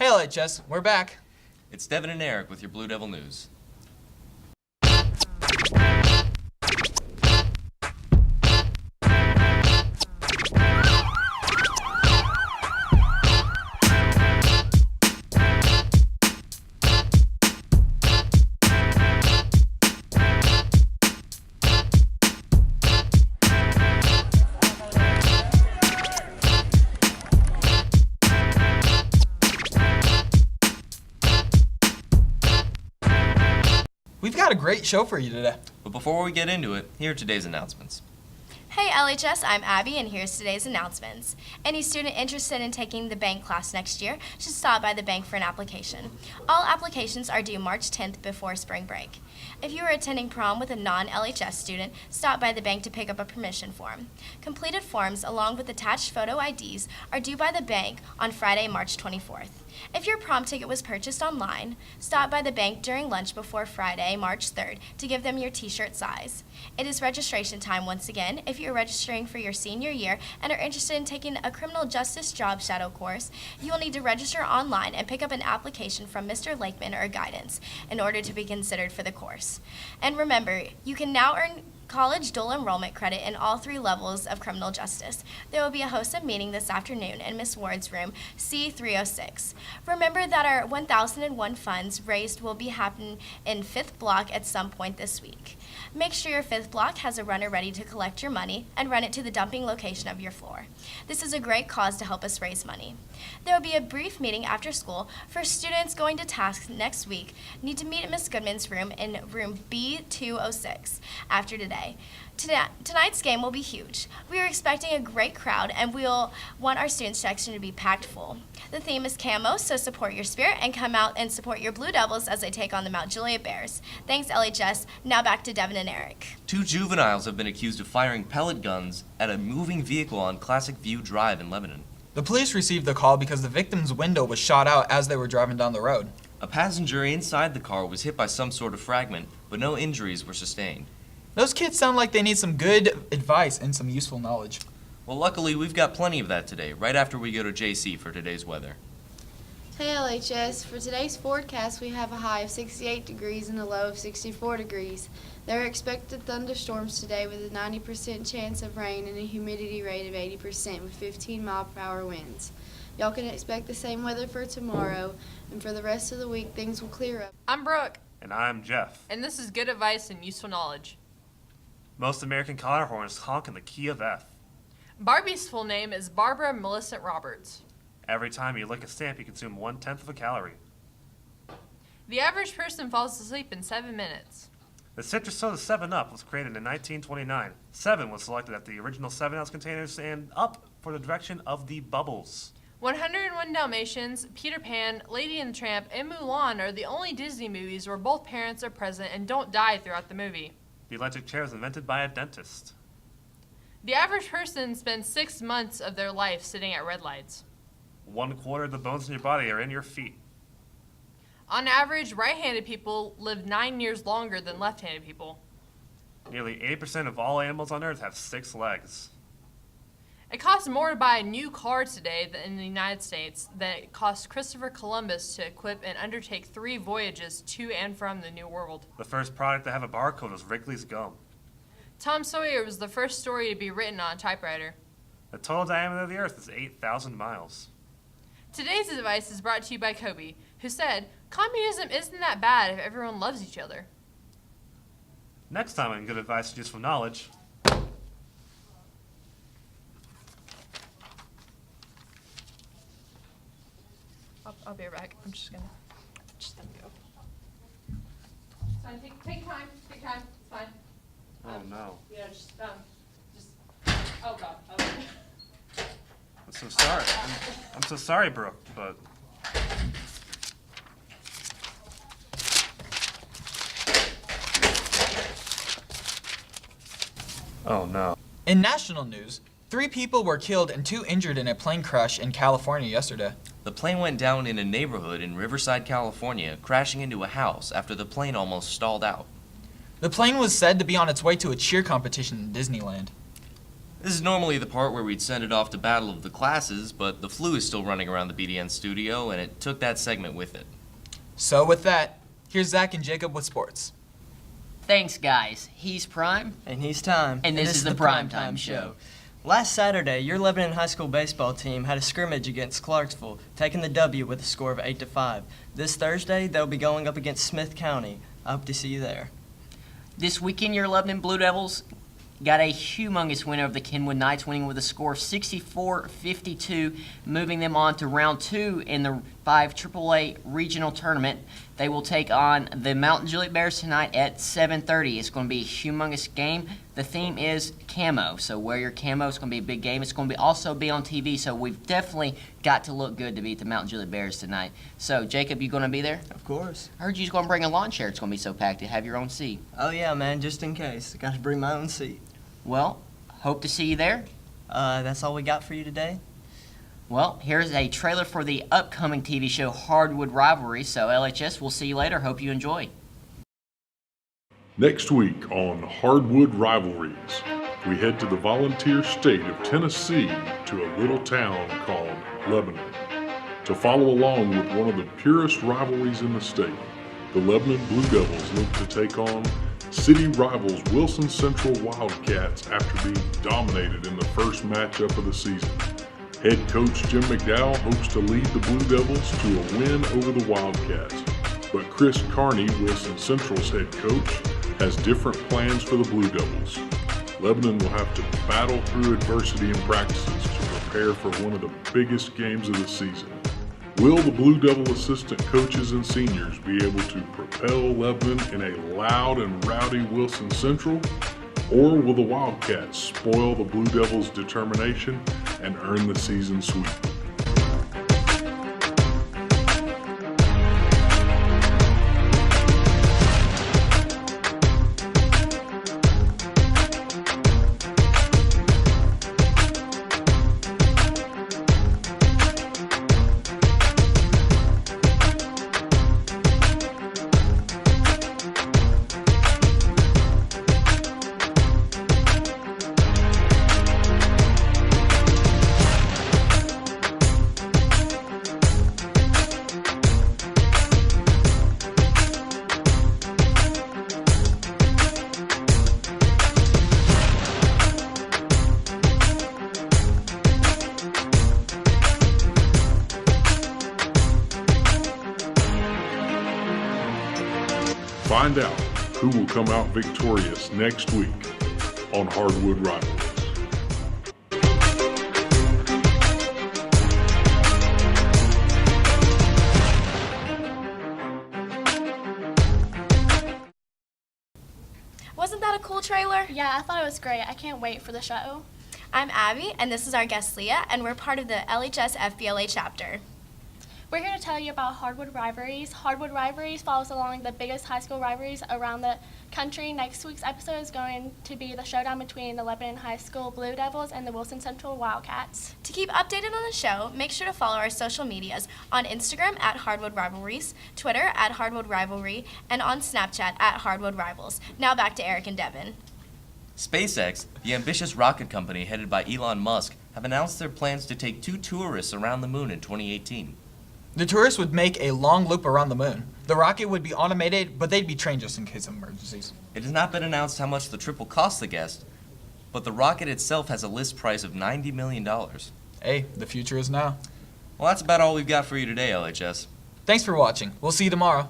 Hey LHS, we're back. It's Devin and Eric with your Blue Devil News. We've got a great show for you today. But before we get into it, here are today's announcements. Hey LHS, I'm Abby and here's today's announcements. Any student interested in taking the bank class next year should stop by the bank for an application. All applications are due March 10th before spring break. If you are attending prom with a non-LHS student, stop by the bank to pick up a permission form. Completed forms along with attached photo IDs are due by the bank on Friday, March 24th. If your prom ticket was purchased online, stop by the bank during lunch before Friday, March 3rd to give them your t-shirt size. It is registration time once again. If you're registering for your senior year and are interested in taking a criminal justice job shadow course, you will need to register online and pick up an application from Mr. Lakeman or guidance in order to be considered for the course. And remember, you can now earn college dual enrollment credit in all 3 levels of criminal justice. There will be a HOSA meeting this afternoon in Miss Ward's room, C306. Remember that our 1001 funds raised will be happening in 5th block at some point this week. Make sure your 5th block has a runner ready to collect your money and run it to the dumping location of your floor. This is a great cause to help us raise money. There will be a brief meeting after school for students going to task next week. Need to meet at Miss Goodman's room in room B206 after today. Tonight's game will be huge. We are expecting a great crowd and we'll want our student section to be packed full. The theme is camo, so support your spirit and come out and support your Blue Devils as they take on the Mount Juliet Bears. Thanks LHS. Now back to Devin and Eric. 2 juveniles have been accused of firing pellet guns at a moving vehicle on Classic View Drive in Lebanon. The police received the call because the victim's window was shot out as they were driving down the road. A passenger inside the car was hit by some sort of fragment, but no injuries were sustained. Those kids sound like they need some good advice and some useful knowledge. Well, luckily, we've got plenty of that today, right after we go to JC for today's weather. Hey LHS, for today's forecast we have a high of 68 degrees and a low of 64 degrees. There are expected thunderstorms today with a 90% chance of rain and a humidity rate of 80% with 15-mile-per-hour winds. Y'all can expect the same weather for tomorrow, and for the rest of the week things will clear up. I'm Brooke. And I'm Jeff. And this is good advice and useful knowledge. Most American car horns honk in the key of F. Barbie's full name is Barbara Millicent Roberts. Every time you lick a stamp, you consume 1/10 of a calorie. The average person falls asleep in 7 minutes. The citrus soda 7-Up was created in 1929. 7 was selected at the original 7-ounce containers and up for the direction of the bubbles. 101 Dalmatians, Peter Pan, Lady and the Tramp, and Mulan are the only Disney movies where both parents are present and don't die throughout the movie. The electric chair was invented by a dentist. The average person spends 6 months of their life sitting at red lights. 1/4 of the bones in your body are in your feet. On average, right-handed people live 9 years longer than left-handed people. Nearly 80% of all animals on Earth have 6 legs. It costs more to buy a new car today than in the United States than it cost Christopher Columbus to equip and undertake 3 voyages to and from the New World. The first product to have a barcode was Wrigley's Gum. Tom Sawyer was the first story to be written on a typewriter. The total diameter of the Earth is 8,000 miles. Today's advice is brought to you by Kobe, who said, "Communism isn't that bad if everyone loves each other." Next time on Good Advice and Useful Knowledge. I'll be right back. I'm just gonna go. It's fine. Take time. Take time. It's fine. Oh no. Yeah, just. Oh God. Okay. I'm so sorry. I'm so sorry, Brooke, but oh no. In national news, 3 people were killed and 2 injured in a plane crash in California yesterday. The plane went down in a neighborhood in Riverside, California, crashing into a house after the plane almost stalled out. The plane was said to be on its way to a cheer competition in Disneyland. This is normally the part where we'd send it off to battle of the classes, but the flu is still running around the BDN studio, and it took that segment with it. So with that, here's Zach and Jacob with sports. Thanks, guys. He's Prime. And he's Time. And this is the Primetime Show. Last Saturday, your Lebanon High School baseball team had a scrimmage against Clarksville, taking the W with a score of 8-5. This Thursday, they'll be going up against Smith County. I hope to see you there. This weekend, your Lebanon Blue Devils got a humongous win over the Kenwood Knights, winning with a score of 64-52, moving them on to round 2 in the 5 AAA regional tournament. They will take on the Mountain Juliet Bears tonight at 7:30. It's going to be a humongous game. The theme is camo, so wear your camo. It's going to be a big game. It's going to also be on TV, so we've definitely got to look good to beat the Mountain Juliet Bears tonight. So, Jacob, you going to be there? Of course. I heard you was going to bring a lawn chair. It's going to be so packed. You have your own seat. Oh yeah, man, just in case. Got to bring my own seat. Well, hope to see you there. That's all we got for you today. Well, here's a trailer for the upcoming TV show Hardwood Rivalry. So, LHS, we'll see you later. Hope you enjoy. Next week on Hardwood Rivalries, we head to the volunteer state of Tennessee to a little town called Lebanon to follow along with one of the purest rivalries in the state. The Lebanon Blue Devils look to take on city rivals Wilson Central Wildcats after being dominated in the first matchup of the season. Head coach Jim McDowell hopes to lead the Blue Devils to a win over the Wildcats, but Chris Carney, Wilson Central's head coach, has different plans for the Blue Devils. Lebanon will have to battle through adversity in practices to prepare for one of the biggest games of the season. Will the Blue Devil assistant coaches and seniors be able to propel Lebanon in a loud and rowdy Wilson Central? Or will the Wildcats spoil the Blue Devils' determination and earn the season sweep? Find out who will come out victorious next week on Hardwood Rivalries. Wasn't that a cool trailer? Yeah, I thought it was great. I can't wait for the show. I'm Abby, and this is our guest Leah, and we're part of the LHS FBLA chapter. We're here to tell you about Hardwood Rivalries. Hardwood Rivalries follows along the biggest high school rivalries around the country. Next week's episode is going to be the showdown between the Lebanon High School Blue Devils and the Wilson Central Wildcats. To keep updated on the show, make sure to follow our social medias on Instagram at Hardwood Rivalries, Twitter at Hardwood Rivalry, and on Snapchat at Hardwood Rivals. Now back to Eric and Devin. SpaceX, the ambitious rocket company headed by Elon Musk, have announced their plans to take 2 tourists around the moon in 2018. The tourists would make a long loop around the moon. The rocket would be automated, but they'd be trained just in case of emergencies. It has not been announced how much the trip will cost the guest, but the rocket itself has a list price of $90 million. Hey, the future is now. Well, that's about all we've got for you today, LHS. Thanks for watching. We'll see you tomorrow.